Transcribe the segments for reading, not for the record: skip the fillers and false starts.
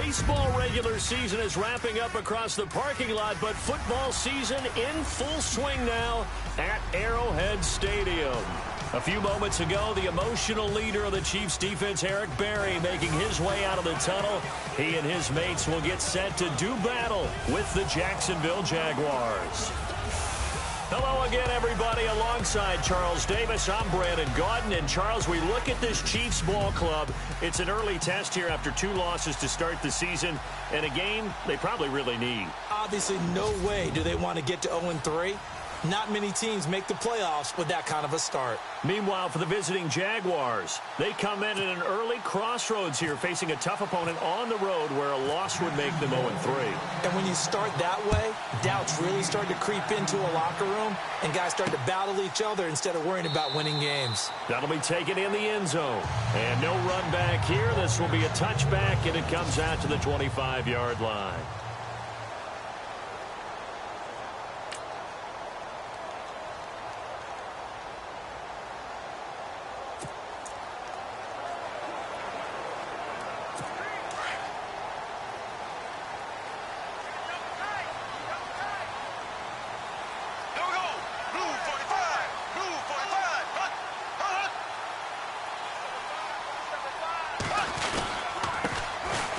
Baseball regular season is wrapping up across the parking lot, but football season in full swing now at Arrowhead Stadium. A few moments ago, the emotional leader of the Chiefs defense, Eric Berry, making his way out of the tunnel. He and his mates will get set to do battle with the Jacksonville Jaguars. Hello again, everybody. Alongside Charles Davis, I'm Brandon Gaudin. And, Charles, we look at this Chiefs ball club. It's an early test here after 2 losses to start the season, and a game they probably really need. Obviously, no way do they want to get to 0-3. Not many teams make the playoffs with that kind of a start. Meanwhile, for the visiting Jaguars, they come in at an early crossroads here, facing a tough opponent on the road where a loss would make them 0-3. And when you start that way, doubts really start to creep into a locker room, and guys start to battle each other instead of worrying about winning games. That'll be taken in the end zone. And no run back here. This will be a touchback, and it comes out to the 25-yard line.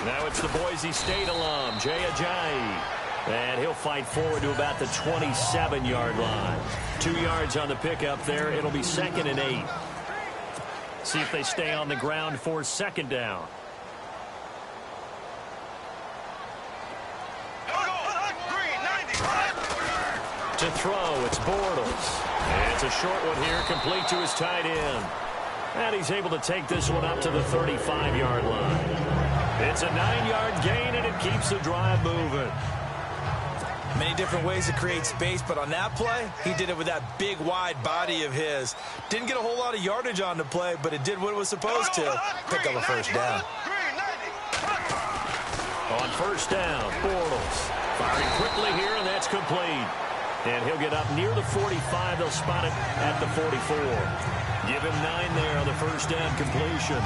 Now it's the Boise State alum, Jay Ajayi. And he'll fight forward to about the 27-yard line. 2 yards on the pickup there. It'll be 2nd and 8. See if they stay on the ground for 2nd down. To throw, it's Bortles. And it's a short one here, complete to his tight end. And he's able to take this one up to the 35-yard line. It's a 9-yard gain, and it keeps the drive moving. Many different ways to create space, but on that play, he did it with that big, wide body of his. Didn't get a whole lot of yardage on the play, but it did what it was supposed to. Pick up a 1st down. On 1st down, Bortles firing quickly here, and that's complete. And he'll get up near the 45. They'll spot it at the 44. Give him 9 there on the 1st down completion.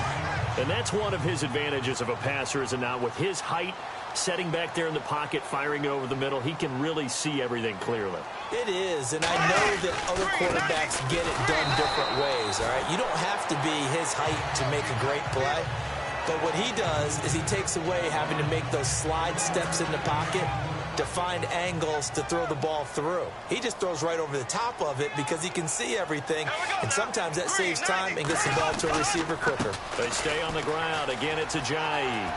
And that's one of his advantages of a passer, is it not? With his height, setting back there in the pocket, firing over the middle, he can really see everything clearly. It is, and I know that other quarterbacks get it done different ways, all right? You don't have to be his height to make a great play. But what he does is he takes away having to make those slide steps in the pocket to find angles to throw the ball through. He just throws right over the top of it because he can see everything, and sometimes that saves time and gets the ball to a receiver quicker. They stay on the ground. Again, it's Ajayi.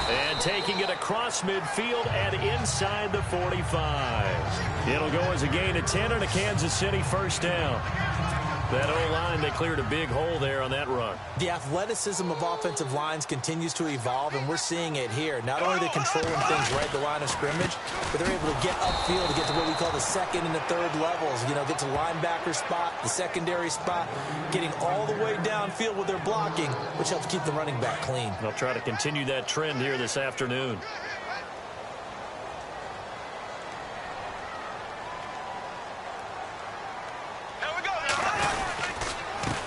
And taking it across midfield and inside the 45. It'll go as a gain of 10 and a Kansas City 1st down. That O-line, they cleared a big hole there on that run. The athleticism of offensive lines continues to evolve, and we're seeing it here. Not only are they controlling things right at the line of scrimmage, but they're able to get upfield to get to what we call the 2nd and the 3rd levels. You know, get to linebacker spot, the secondary spot, getting all the way downfield with their blocking, which helps keep the running back clean. They'll try to continue that trend here this afternoon.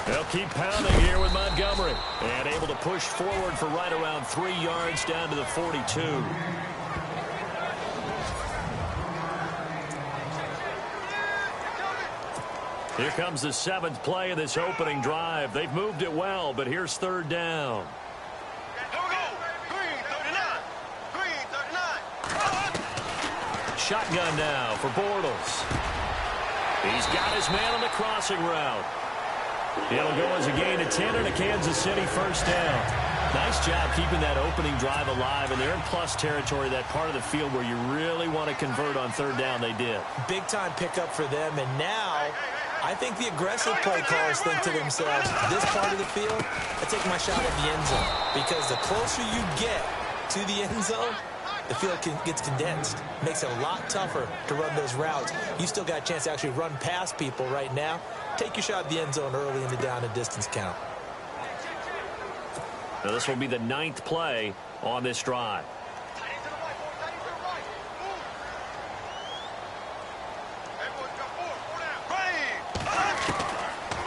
They'll keep pounding here with Montgomery. And able to push forward for right around 3 yards down to the 42. Here comes the 7th play of this opening drive. They've moved it well, but here's 3rd down. Shotgun now for Bortles. He's got his man on the crossing route. It'll go as a gain of 10 and a Kansas City 1st down. Nice job keeping that opening drive alive, and they're in plus territory, that part of the field where you really want to convert on 3rd down. They did. Big-time pickup for them, and now I think the aggressive play callers think to themselves, this part of the field, I take my shot at the end zone, because the closer you get to the end zone, the field gets condensed. Makes it a lot tougher to run those routes. You still got a chance to actually run past people right now. Take your shot at the end zone early in the down and distance count. Now this will be the 9th play on this drive.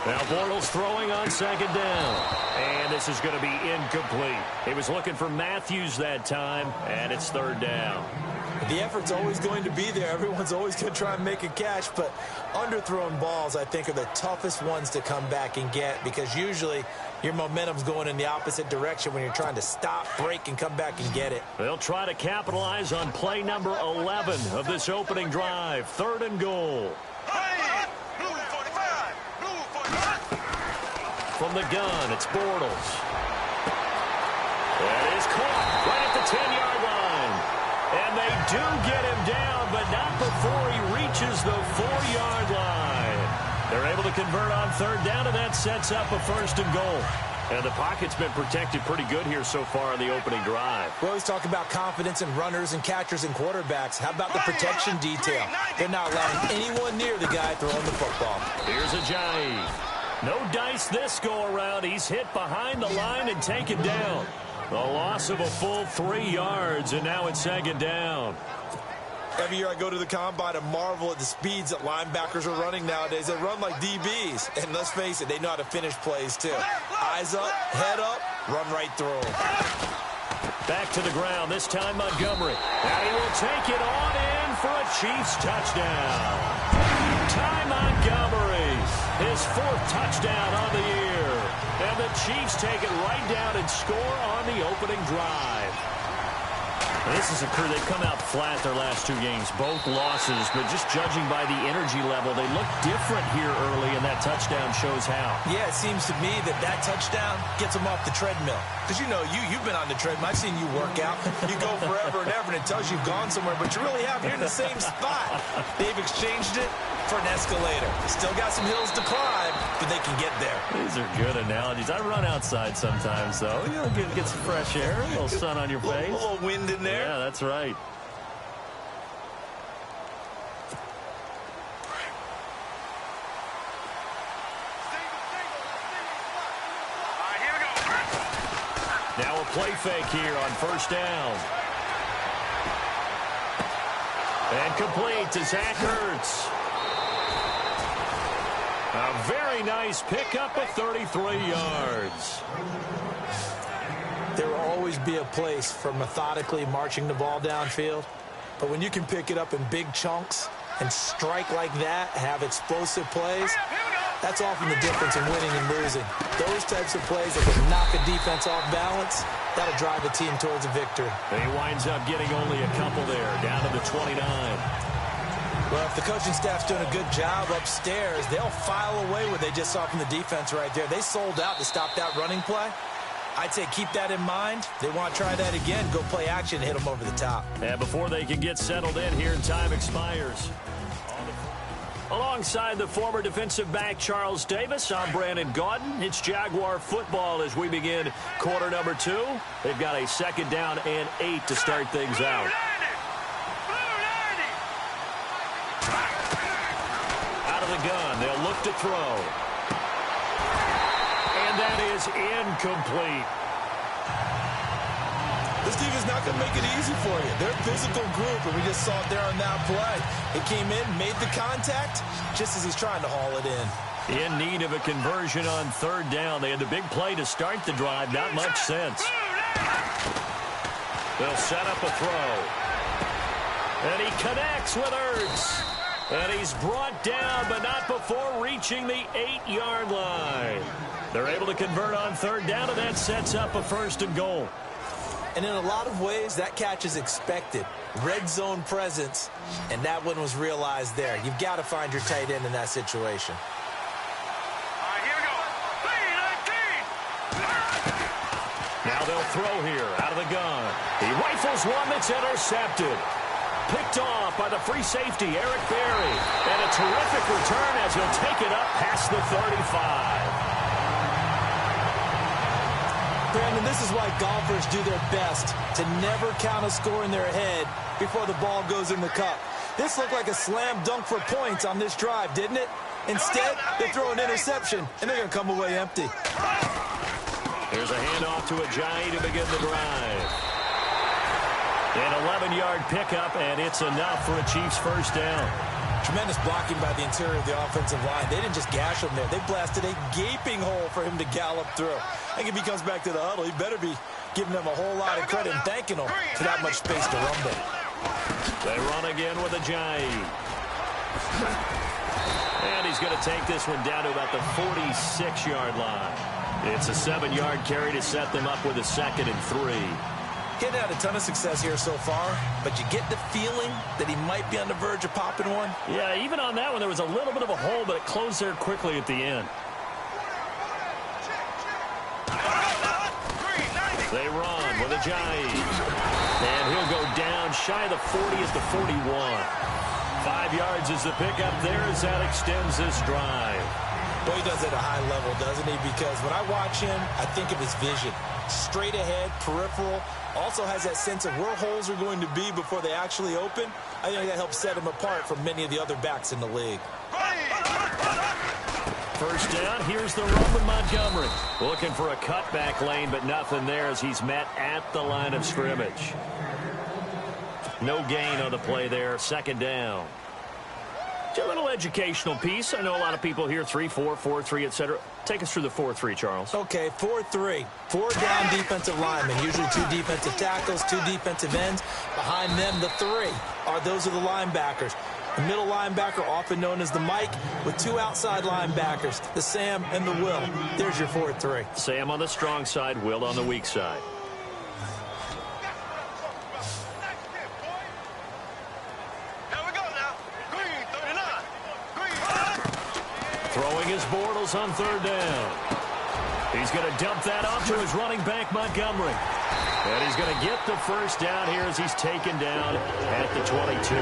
Now Bortles throwing on second down. And this is going to be incomplete. He was looking for Matthews that time, and it's third down. The effort's always going to be there. Everyone's always going to try and make a catch, but underthrown balls, I think, are the toughest ones to come back and get because usually your momentum's going in the opposite direction when you're trying to stop, break, and come back and get it. They'll try to capitalize on play number 11 of this opening drive. Third and goal. From the gun, it's Bortles. That is caught right at the 10-yard line. And they do get him down, but not before he reaches the 4-yard line. They're able to convert on third down, and that sets up a first and goal. And the pocket's been protected pretty good here so far in the opening drive. We always talk about confidence in runners and catchers and quarterbacks. How about the protection detail? They're not allowing anyone near the guy throwing the football. Here's Ajayi. No dice this go-around. He's hit behind the line and taken down. The loss of a full 3 yards, and now it's second down. Every year I go to the combine and marvel at the speeds that linebackers are running nowadays. They run like DBs. And let's face it, they know how to finish plays too. Eyes up, head up, run right through them. Back to the ground, this time Montgomery. And he will take it on in for a Chiefs touchdown. Ty Montgomery, his 4th touchdown on the year. And the Chiefs take it right down and score on the opening drive. This is a crew, they've come out flat their last 2 games, both losses, but just judging by the energy level, they look different here early, and that touchdown shows how. Yeah, it seems to me that touchdown gets them off the treadmill. Because, you know, you've been on the treadmill. I've seen you work out. You go forever and ever, and it tells you you've gone somewhere, but you really have. You're in the same spot. They've exchanged it for an escalator. Still got some hills to climb, but they can get there. These are good analogies. I run outside sometimes, though. You know, get some fresh air, a little sun on your face. A little wind in there. Yeah, that's right. Now a play fake here on first down. And complete to Zach Ertz. A very nice pickup of 33 yards. There will always be a place for methodically marching the ball downfield. But when you can pick it up in big chunks and strike like that, have explosive plays, that's often the difference in winning and losing. Those types of plays that can knock a defense off balance, that'll drive a team towards a victory. He winds up getting only a couple there, down to the 29. Well, if the coaching staff's doing a good job upstairs, they'll file away what they just saw from the defense right there. They sold out to stop that running play. I'd say keep that in mind. They want to try that again, go play action, hit them over the top. And before they can get settled in here, time expires. Alongside the former defensive back Charles Davis, I'm Brandon Gaudin. It's Jaguar football as we begin quarter number 2. They've got a second down and 8 to start things out. Out of the gun, they'll look to throw. And that is incomplete. This team is not going to make it easy for you. They're a physical group, and we just saw it there on that play. It came in, made the contact, just as he's trying to haul it in. In need of a conversion on third down. They had the big play to start the drive. Not much sense. They'll set up a throw. And he connects with Ertz. And he's brought down, but not before reaching the 8-yard line. They're able to convert on third down, and that sets up a first and goal. And in a lot of ways, that catch is expected. Red zone presence, and that one was realized there. You've got to find your tight end in that situation. All right, here we go. 3-19. Now they'll throw here out of the gun. He rifles one that's intercepted. Picked off by the free safety, Eric Berry. And a terrific return as he'll take it up past the 35. Brandon, this is why golfers do their best to never count a score in their head before the ball goes in the cup. This looked like a slam dunk for points on this drive, didn't it? Instead, they throw an interception, and they're going to come away empty. There's a handoff to Ajayi to begin the drive. An 11-yard pickup, and it's enough for a Chiefs first down. Tremendous blocking by the interior of the offensive line. They didn't just gash him there. They blasted a gaping hole for him to gallop through. I think if he comes back to the huddle, he better be giving them a whole lot of credit and thanking them for that much space to rumble. They run again with a giant. And he's going to take this one down to about the 46-yard line. It's a 7-yard carry to set them up with a 2nd and 3. Getting had a ton of success here so far, but you get the feeling that he might be on the verge of popping one. Yeah, even on that one, there was a little bit of a hole, but it closed there quickly at the end. They run with a giant. And he'll go down shy of the 40 at the 41. 5 yards is the pickup there as that extends this drive. Well, he does it at a high level, doesn't he? Because when I watch him, I think of his vision. Straight ahead, peripheral. Also has that sense of where holes are going to be before they actually open. I think that helps set him apart from many of the other backs in the league. First down, here's the run with Montgomery. Looking for a cutback lane, but nothing there as he's met at the line of scrimmage. No gain on the play there, 2nd down. A little educational piece. I know a lot of people hear 3-4, 4-3, etc. Take us through the 4-3, Charles. Okay, 4-3. 4 down defensive linemen, usually 2 defensive tackles, 2 defensive ends. Behind them, the 3 those are the linebackers. The middle linebacker, often known as the Mike, with 2 outside linebackers, the Sam and the Will. There's your 4-3. Sam on the strong side, Will on the weak side. Throwing his Bortles on 3rd down. He's going to dump that off to his running back, Montgomery. And he's going to get the first down here as he's taken down at the 22.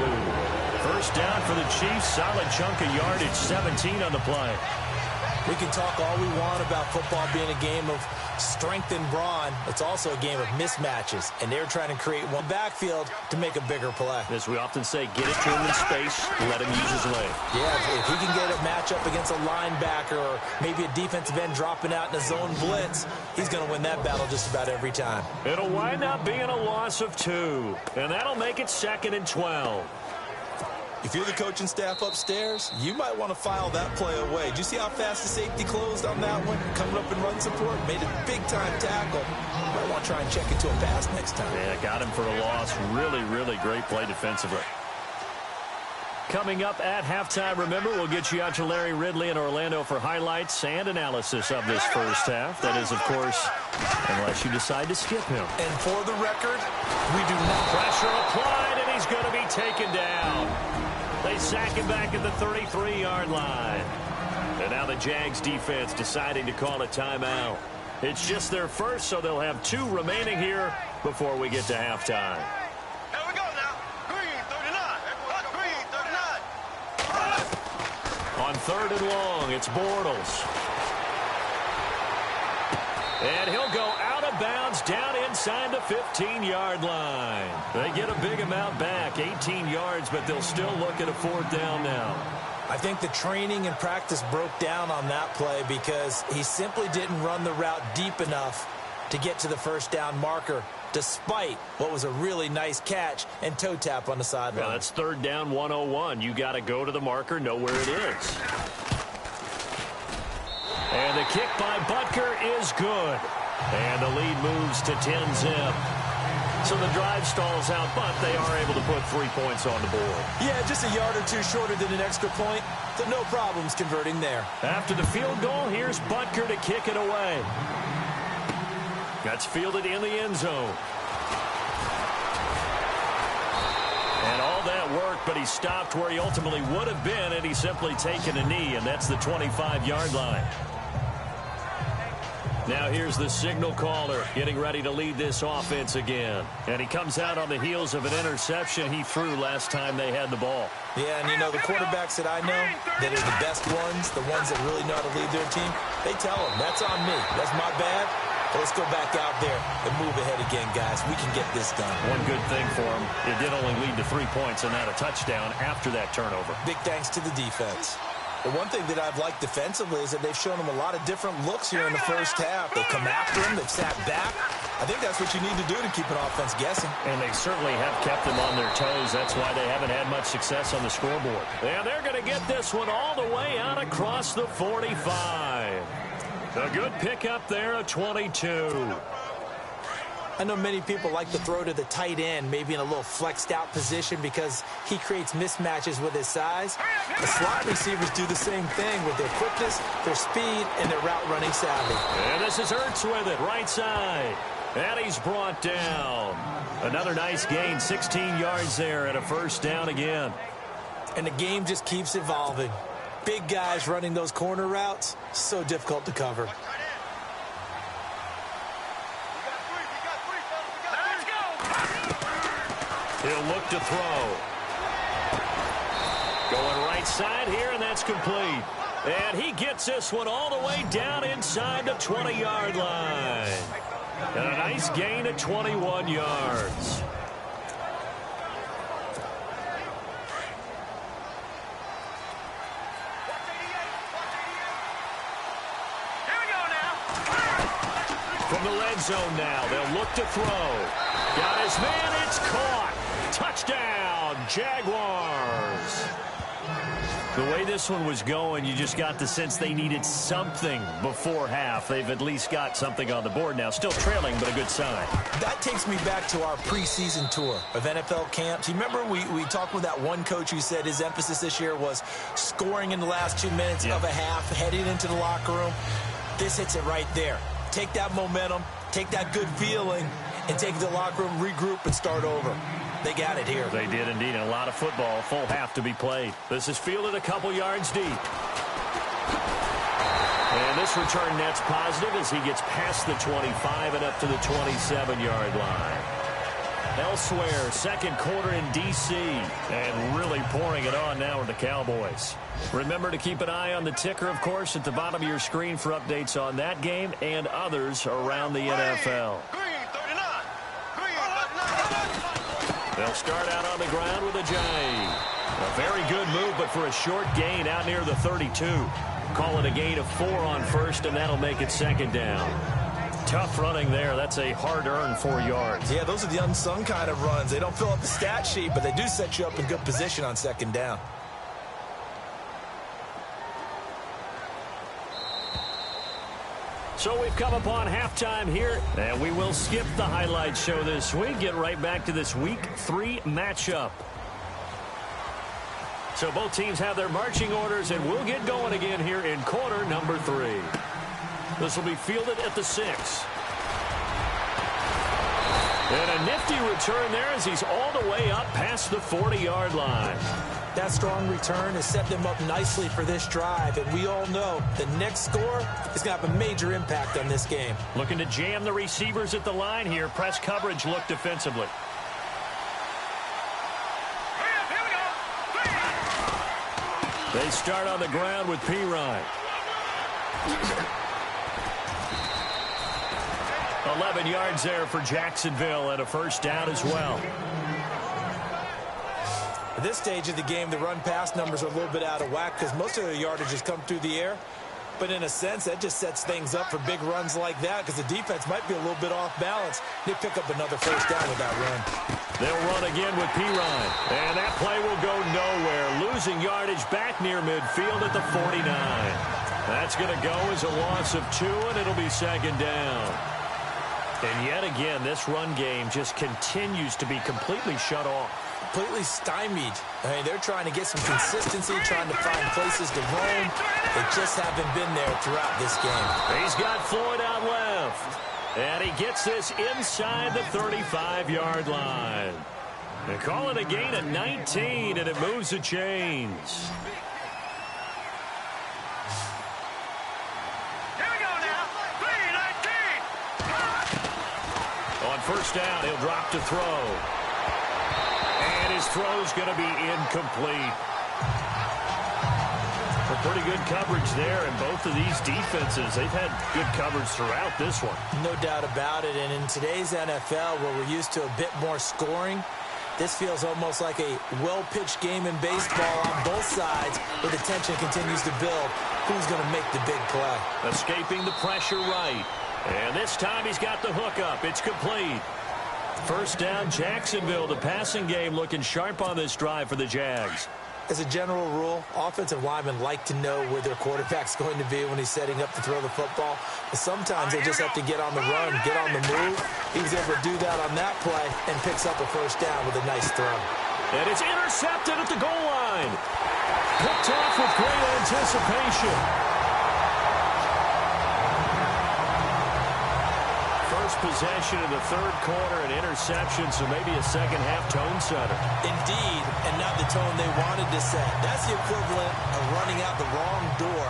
First down for the Chiefs. Solid chunk of yardage, 17 on the play. We can talk all we want about football being a game of strength and brawn. It's also a game of mismatches, and they're trying to create one backfield to make a bigger play. As we often say, get it to him in space, let him use his leg. Yeah, if he can get a matchup against a linebacker or maybe a defensive end dropping out in a zone blitz, he's going to win that battle just about every time. It'll wind up being a loss of 2, and that'll make it 2nd and 12. If you're the coaching staff upstairs, you might want to file that play away. Do you see how fast the safety closed on that one? Coming up in run support, made a big-time tackle. You might want to try and check into a pass next time. Yeah, got him for a loss. Really, really great play defensively. Coming up at halftime, remember, we'll get you out to Larry Ridley in Orlando for highlights and analysis of this first half. That is, of course, unless you decide to skip him. And for the record, we do not. Pressure applied, and he's going to be taken down. They sack him back at the 33-yard line. And now the Jags defense deciding to call a timeout. It's just their first, so they'll have 2 remaining here before we get to halftime. Here we go now. Green 39. Green 39. On 3rd and long, it's Bortles. And he'll go out of bounds down inside the 15-yard line. They get a big amount back, 18 yards, but they'll still look at a 4th down now. I think the training and practice broke down on that play because he simply didn't run the route deep enough to get to the first down marker, despite what was a really nice catch and toe tap on the sideline. Well, that's 3rd down 101. You got to go to the marker, know where it is. And the kick by Butker is good. And the lead moves to 10-zip. So the drive stalls out, but they are able to put 3 points on the board. Yeah, just a yard or 2 shorter than an extra point, so no problems converting there. After the field goal, here's Butker to kick it away. That's fielded in the end zone. And all that worked, but he stopped where he ultimately would have been, and he's simply taken a knee, and that's the 25-yard line. Now here's the signal caller getting ready to lead this offense again. And he comes out on the heels of an interception he threw last time they had the ball. Yeah, and you know, the quarterbacks that I know that are the best ones, the ones that really know how to lead their team, they tell them, that's on me. That's my bad. But let's go back out there and move ahead again, guys. We can get this done. One good thing for him, it did only lead to 3 points and not a touchdown after that turnover. Big thanks to the defense. The one thing that I've liked defensively is that they've shown them a lot of different looks here in the first half. They come after him. They've sat back. I I think that's what you need to do to keep an offense guessing. And they certainly have kept them on their toes. That's why they haven't had much success on the scoreboard. And they're going to get this one all the way out across the 45. A good pickup there, a 22. I know many people like to throw to the tight end, maybe in a little flexed out position because he creates mismatches with his size. The slot receivers do the same thing with their quickness, their speed, and their route running savvy. And this is Ertz with it, right side. And he's brought down. Another nice gain, 16 yards there and a first down again. And the game just keeps evolving. Big guys running those corner routes, so difficult to cover. He'll look to throw. Going right side here, and that's complete. And he gets this one all the way down inside the 20-yard line. And a nice gain of 21 yards. From the red zone now, they'll look to throw. Got his man, it's caught. Touchdown, Jaguars. The way this one was going, you just got the sense they needed something before half. They've at least got something on the board now. Still trailing, but a good sign. That takes me back to our preseason tour of NFL camps. You remember we talked with that one coach who said his emphasis this year was scoring in the last 2 minutes of a half, heading into the locker room. This hits it right there. Take that momentum, take that good feeling, and take it to the locker room, regroup, and start over. They got it here. They did indeed. And a lot of football, full half to be played. This is fielded a couple yards deep. And this return net's positive as he gets past the 25 and up to the 27-yard line. Elsewhere, second quarter in D.C. and really pouring it on now with the Cowboys. Remember to keep an eye on the ticker, of course, at the bottom of your screen for updates on that game and others around the NFL. They'll start out on the ground with a J. A very good move, but for a short gain out near the 32. Call it a gain of 4 on first, and that'll make it second down. Tough running there. That's a hard-earned 4 yards. Yeah, those are the unsung kind of runs. They don't fill up the stat sheet, but they do set you up in good position on second down. So we've come upon halftime here, and we will skip the highlight show this week. Get right back to this Week 3 matchup. So both teams have their marching orders, and we'll get going again here in quarter number 3. This will be fielded at the 6. And a nifty return there as he's all the way up past the 40-yard line. That strong return has set them up nicely for this drive, and we all know the next score is going to have a major impact on this game. Looking to jam the receivers at the line here. Press coverage look defensively. They start on the ground with P-Ryan. 11 yards there for Jacksonville and a first down as well. At this stage of the game, the run-pass numbers are a little bit out of whack because most of their yardage has come through the air. But in a sense, that just sets things up for big runs like that because the defense might be a little bit off balance. They pick up another first down with that run. They'll run again with P-Ryan. And that play will go nowhere. Losing yardage back near midfield at the 49. That's going to go as a loss of 2, and it'll be second down. And yet again, this run game just continues to be completely shut off. Completely stymied. I mean, they're trying to get some consistency, trying to find places to roam. They just haven't been there throughout this game. He's got Floyd out left. And he gets this inside the 35-yard line. They call it a gain of 19, and it moves the chains. On first down, he'll drop to throw. And his throw's going to be incomplete. Well, pretty good coverage there, and both of these defenses, they've had good coverage throughout this one. No doubt about it, and in today's NFL, where we're used to a bit more scoring, this feels almost like a well-pitched game in baseball on both sides, where the tension continues to build. Who's going to make the big play? Escaping the pressure right. And this time he's got the hook up. It's complete. First down, Jacksonville. The passing game looking sharp on this drive for the Jags. As a general rule, offensive linemen like to know where their quarterback's going to be when he's setting up to throw the football. But sometimes they just have to get on the run, get on the move. He was able to do that on that play and picks up a first down with a nice throw. And it's intercepted at the goal line. Picked off with great anticipation. First possession of the third quarter, an interception, so maybe a second-half tone setter. Indeed, and not the tone they wanted to set. That's the equivalent of running out the wrong door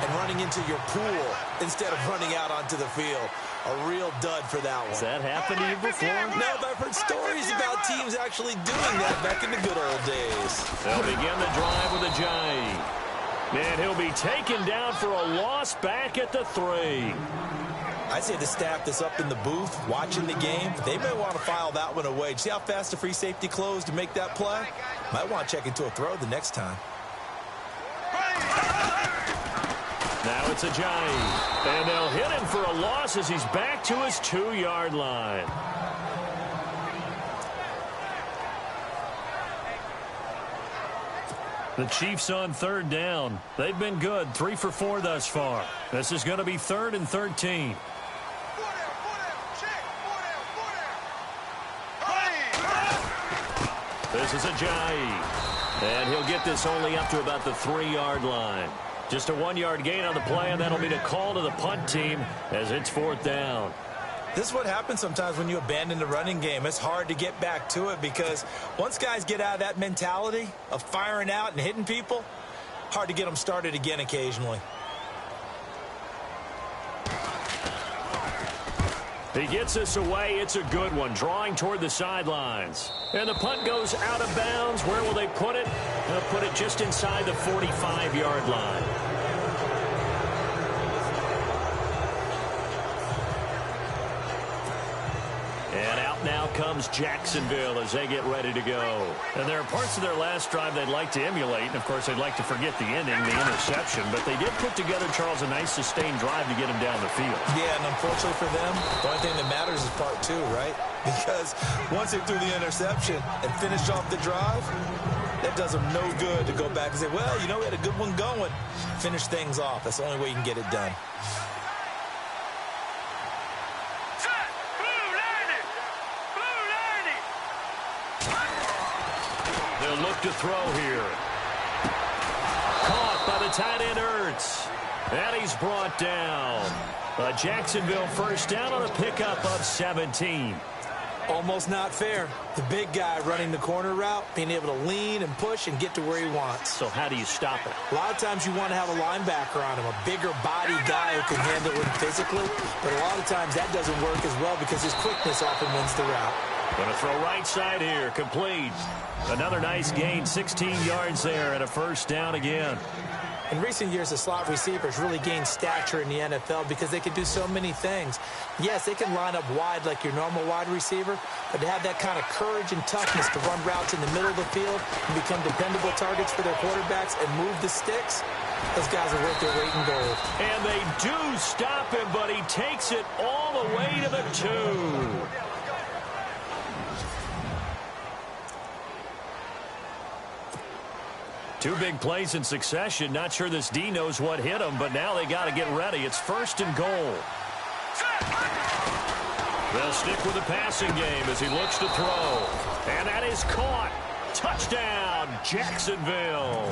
and running into your pool instead of running out onto the field. A real dud for that one. Has that happened to you before? No, but I've heard stories about teams actually doing that back in the good old days. They'll begin the drive with a jive. And he'll be taken down for a loss back at the 3. I'd say the staff that's up in the booth watching the game, they may want to file that one away. See how fast the free safety closed to make that play? Might want to check into a throw the next time. Now it's a jive. And they'll hit him for a loss as he's back to his 2-yard line. The Chiefs on third down. They've been good, 3 for 4 thus far. This is going to be 3rd and 13. This is a jive. And he'll get this only up to about the 3-yard line. Just a 1-yard gain on the play, and that'll be the call to the punt team as it's 4th down. This is what happens sometimes when you abandon the running game. It's hard to get back to it because once guys get out of that mentality of firing out and hitting people, hard to get them started again occasionally. He gets this away. It's a good one, drawing toward the sidelines. And the punt goes out of bounds. Where will they put it? They'll put it just inside the 45-yard line. And out now comes Jacksonville as they get ready to go. And there are parts of their last drive they'd like to emulate. And, of course, they'd like to forget the ending, the interception. But they did put together, Charles, a nice sustained drive to get him down the field. Yeah, and unfortunately for them, the only thing that matters is part 2, right? Because once they threw the interception and finished off the drive, that does them no good to go back and say, well, you know, we had a good one going. Finish things off. That's the only way you can get it done. They'll look to throw here. Caught by the tight end, Ertz. And he's brought down. A Jacksonville first down on a pickup of 17. Almost not fair. The big guy running the corner route, being able to lean and push and get to where he wants. So how do you stop it? A lot of times you want to have a linebacker on him, a bigger body guy who can handle him physically. But a lot of times that doesn't work as well because his quickness often wins the route. Going to throw right side here. Complete. Another nice gain, 16 yards there, and a first down again. In recent years, the slot receivers really gained stature in the NFL because they can do so many things. Yes, they can line up wide like your normal wide receiver, but to have that kind of courage and toughness to run routes in the middle of the field and become dependable targets for their quarterbacks and move the sticks, those guys are worth their weight in gold. And they do stop him, but he takes it all the way to the 2. Two big plays in succession. Not sure this D knows what hit him, but now they got to get ready. It's 1st and goal. They'll stick with the passing game as he looks to throw. And that is caught. Touchdown, Jacksonville.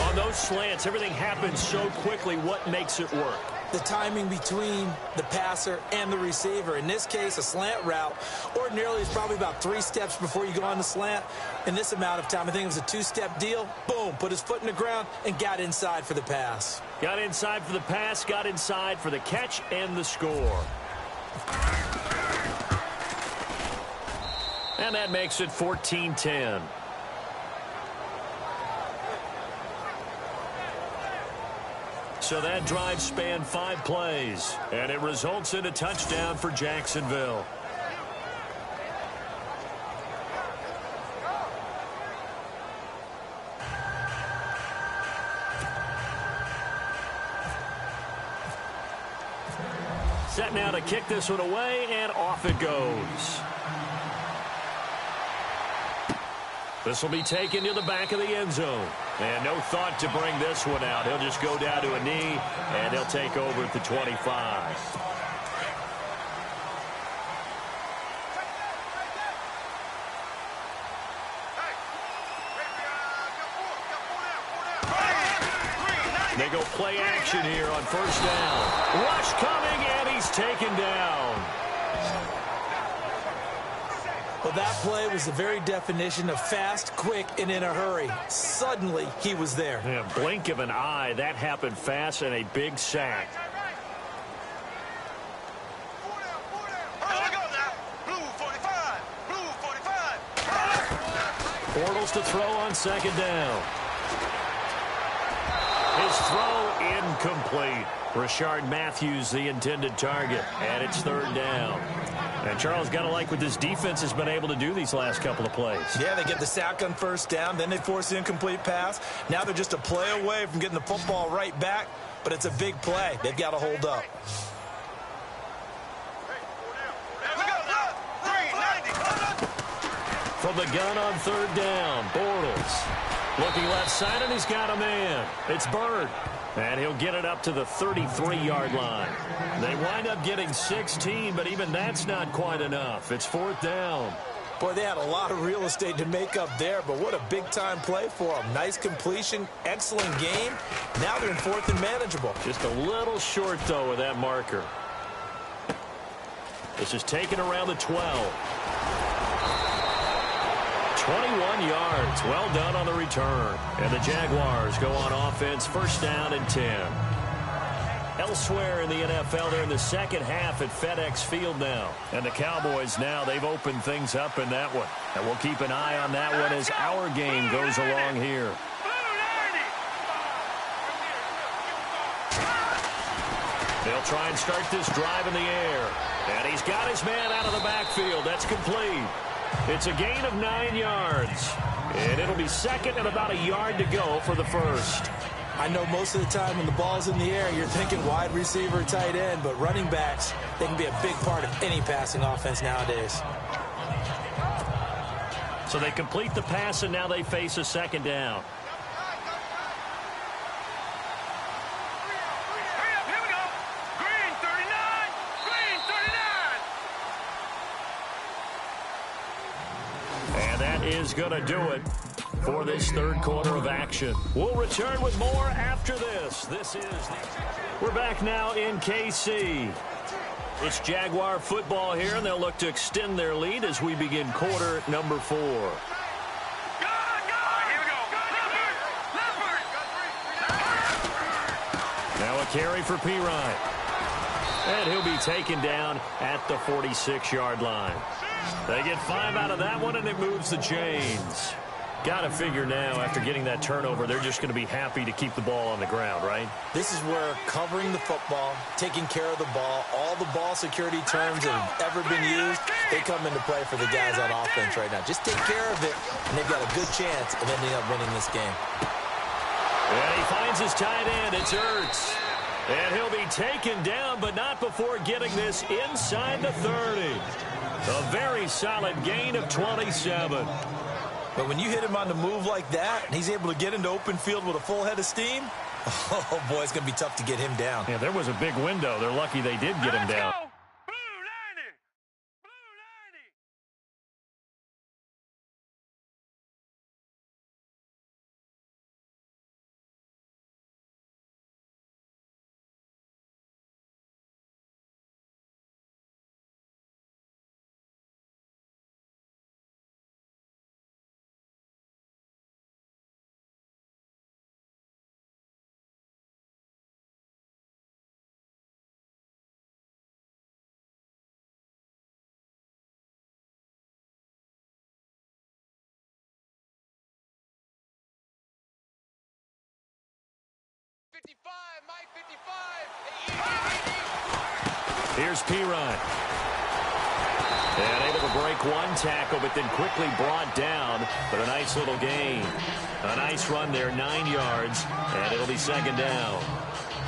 On those slants, everything happens so quickly. What makes it work? The timing between the passer and the receiver. In this case, a slant route ordinarily is probably about 3 steps before you go on the slant. In this amount of time, I think it was a 2-step deal. Boom, put his foot in the ground and got inside for the pass. Got inside for the pass, got inside for the catch and the score. And that makes it 14-10. So that drive spanned 5 plays, and it results in a touchdown for Jacksonville. Set now to kick this one away, and off it goes. This will be taken to the back of the end zone. And no thought to bring this one out. He'll just go down to a knee, and he'll take over at the 25. They go play action here on first down. Rush coming, and he's taken down. Well, that play was the very definition of fast, quick, and in a hurry. Suddenly, he was there. Yeah, blink of an eye. That happened fast, and a big sack. Bortles to throw on second down. His throw incomplete. Rashard Matthews, the intended target, and it's third down. And Charles, got to like what this defense has been able to do these last couple of plays. Yeah, they get the sack on first down, then they force the incomplete pass. Now they're just a play away from getting the football right back, but it's a big play. They've got to hold up. From the gun on third down, Bortles. Looking left side, and he's got a man. It's Bird. And he'll get it up to the 33-yard line. They wind up getting 16, but even that's not quite enough. It's fourth down. Boy, they had a lot of real estate to make up there, but what a big-time play for them. Nice completion, excellent game. Now they're in fourth and manageable. Just a little short, though, with that marker. This is taken around the 12. 21 yards. Well done on the return. And the Jaguars go on offense, first down and 10. Elsewhere in the NFL, they're in the second half at FedEx Field now. And the Cowboys now, they've opened things up in that one. And we'll keep an eye on that one as our game goes along here. They'll try and start this drive in the air. And he's got his man out of the backfield. That's complete. It's a gain of 9 yards. And it'll be second and about a yard to go for the first. I know most of the time when the ball's in the air, you're thinking wide receiver, tight end, but running backs, they can be a big part of any passing offense nowadays. So they complete the pass, and now they face a second down. Is going to do it for this third quarter of action. We'll return with more after this. We're back now in KC. It's Jaguar football here, and they'll look to extend their lead as we begin quarter number 4. Now a carry for Pirine. And he'll be taken down at the 46-yard line. They get 5 out of that one, and it moves the chains. Got to figure now, after getting that turnover, they're just going to be happy to keep the ball on the ground, right? This is where covering the football, taking care of the ball, all the ball security terms that have ever been used, they come into play for the guys on offense right now. Just take care of it, and they've got a good chance of ending up winning this game. And he finds his tight end. It's Ertz. And he'll be taken down, but not before getting this inside the 30. A very solid gain of 27. But when you hit him on the move like that, and he's able to get into open field with a full head of steam, oh, boy, it's going to be tough to get him down. Yeah, there was a big window. They're lucky they did get him down. Here's Pirine. And able to break one tackle, but then quickly brought down. But a nice little gain. A nice run there, 9 yards. And it'll be second down.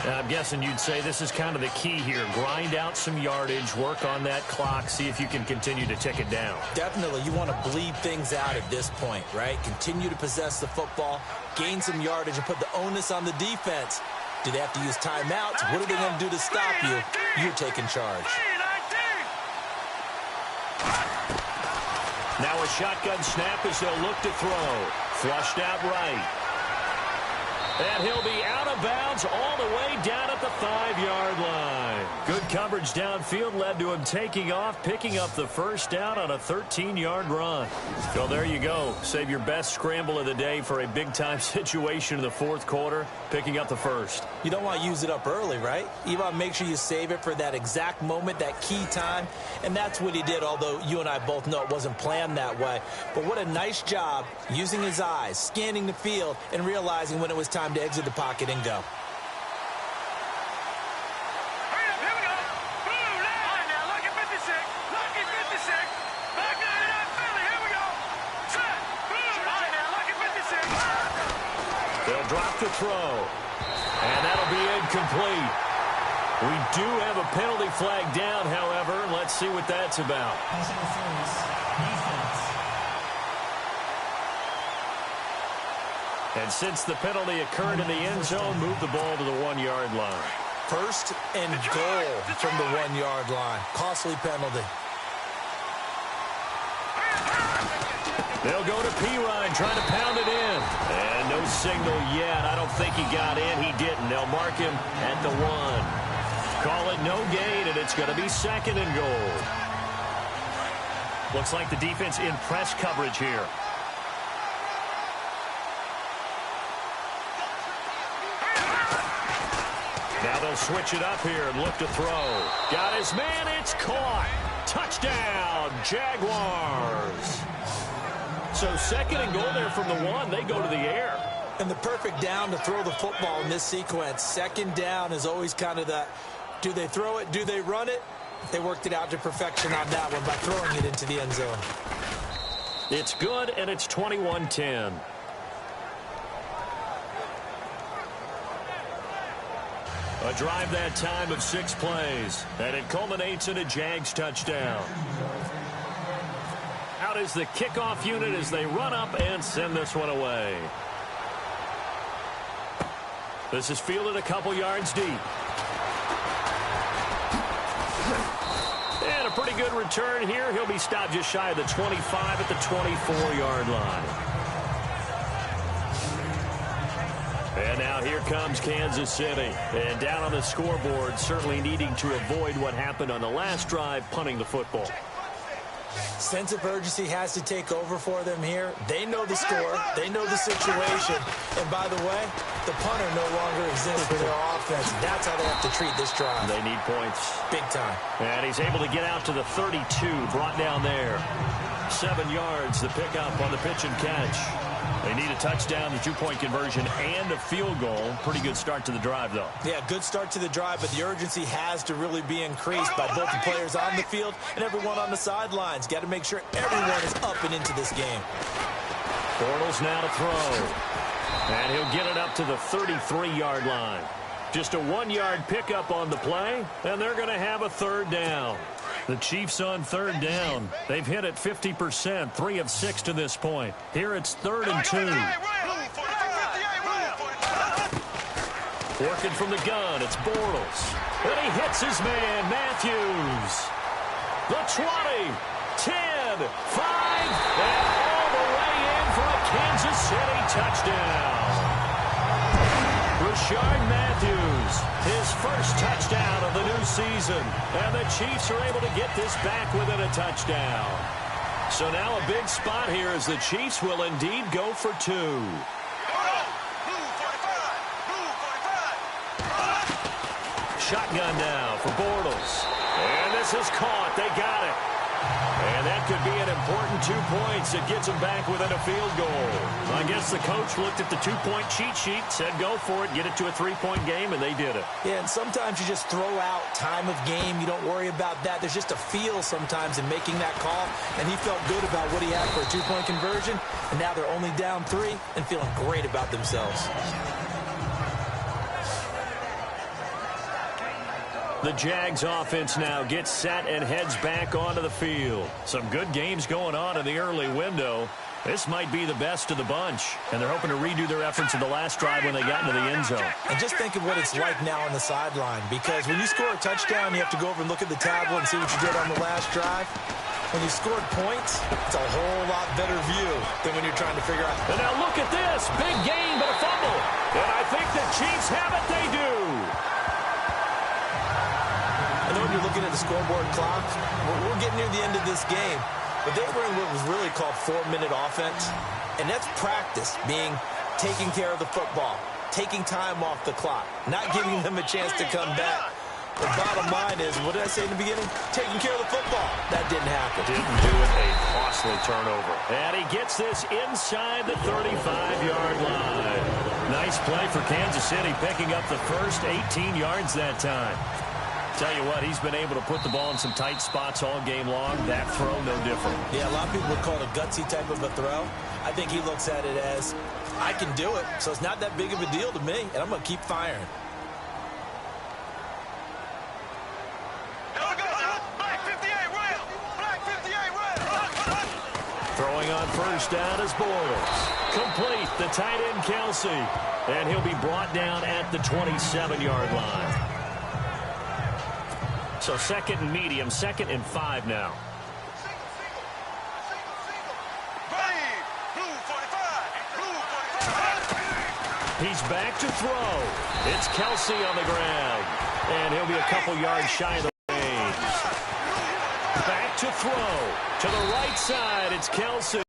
I'm guessing you'd say this is kind of the key here. Grind out some yardage, work on that clock, see if you can continue to tick it down. Definitely. You want to bleed things out at this point, right? Continue to possess the football, gain some yardage, and put the onus on the defense. Do they have to use timeouts? What are they going to do to stop you? You're taking charge. Now a shotgun snap as they'll look to throw. Flushed out right. And he'll be out of bounds all the way down at the 5-yard line. Good coverage downfield led to him taking off, picking up the first down on a 13-yard run. So there you go. Save your best scramble of the day for a big-time situation in the fourth quarter, picking up the first. You don't want to use it up early, right? You want to make sure you save it for that exact moment, that key time. And that's what he did, although you and I both know it wasn't planned that way. But what a nice job using his eyes, scanning the field, and realizing when it was time to exit the pocket and go. They'll drop the throw, and that'll be incomplete. We do have a penalty flag down, however. Let's see what that's about. And since the penalty occurred in the end zone, move the ball to the 1-yard line. First and goal from the 1-yard line. Costly penalty. They'll go to Pirine, trying to pound it in. And no signal yet. I don't think he got in. He didn't. They'll mark him at the 1. Call it no gain, and it's going to be second and goal. Looks like the defense in press coverage here. Now they'll switch it up here and look to throw. Got his man. It's caught. Touchdown, Jaguars. So second and goal there from the 1. They go to the air. And the perfect down to throw the football in this sequence. Second down is always kind of that, do they throw it, do they run it? They worked it out to perfection on that one by throwing it into the end zone. It's good, and it's 21-10. A drive that time of 6 plays, and it culminates in a Jags touchdown. Out is the kickoff unit as they run up and send this one away. This is fielded a couple yards deep. And a pretty good return here. He'll be stopped just shy of the 25 at the 24-yard line. And now here comes Kansas City. And down on the scoreboard, certainly needing to avoid what happened on the last drive, punting the football. Sense of urgency has to take over for them here. They know the score. They know the situation. And by the way, the punter no longer exists for their offense. That's how they have to treat this drive. They need points. Big time. And he's able to get out to the 32, brought down there. 7 yards, the pickup on the pitch and catch. They need a touchdown, the 2-point conversion, and a field goal. Pretty good start to the drive, though. Yeah, good start to the drive, but the urgency has to really be increased by both the players on the field and everyone on the sidelines. Got to make sure everyone is up and into this game. Bortles now to throw. And he'll get it up to the 33-yard line. Just a 1-yard pickup on the play, and they're going to have a third down. The Chiefs on third down. They've hit it 50%, 3 of 6 to this point. Here it's 3rd and 2. Working from the gun, it's Bortles. And he hits his man, Matthews. The 20, 10, 5, and all the way in for a Kansas City touchdown. Rashard Matthews, his first touchdown of the new season. And the Chiefs are able to get this back within a touchdown. So now a big spot here as the Chiefs will indeed go for 2. Shotgun now for Bortles. And this is caught. They got it. And that could be an important 2 points. It gets them back within a field goal. I guess the coach looked at the 2-point cheat sheet, said go for it, get it to a 3-point game, and they did it. Yeah, and sometimes you just throw out time of game. You don't worry about that. There's just a feel sometimes in making that call, and he felt good about what he had for a 2-point conversion, and now they're only down 3 and feeling great about themselves. The Jags offense now gets set and heads back onto the field. Some good games going on in the early window. This might be the best of the bunch, and they're hoping to redo their efforts in the last drive when they got into the end zone. And just think of what it's like now on the sideline, because when you score a touchdown, you have to go over and look at the tablet and see what you did on the last drive. When you scored points, it's a whole lot better view than when you're trying to figure out. And now look at this. Big gain, but a fumble. And I think the Chiefs have it. They do. I know when you're looking at the scoreboard clock, we're getting near the end of this game. But they were in what was really called 4-minute offense. And that's practice, being taking care of the football, taking time off the clock, not giving them a chance to come back. The bottom line is, what did I say in the beginning? Taking care of the football. That didn't happen. Didn't do it. A costly turnover. And he gets this inside the 35-yard line. Nice play for Kansas City, picking up the first 18 yards that time. Tell you what, he's been able to put the ball in some tight spots all game long. That throw, no different. Yeah, a lot of people would call it a gutsy type of a throw. I think he looks at it as, I can do it, so it's not that big of a deal to me, and I'm going to keep firing. Throwing on first down is Bortles. Complete, the tight end Kelsey. And he'll be brought down at the 27-yard line. So second and medium, 2nd and 5 now. He's back to throw. It's Kelsey on the ground. And he'll be a couple yards shy of the range. Back to throw. To the right side, it's Kelsey.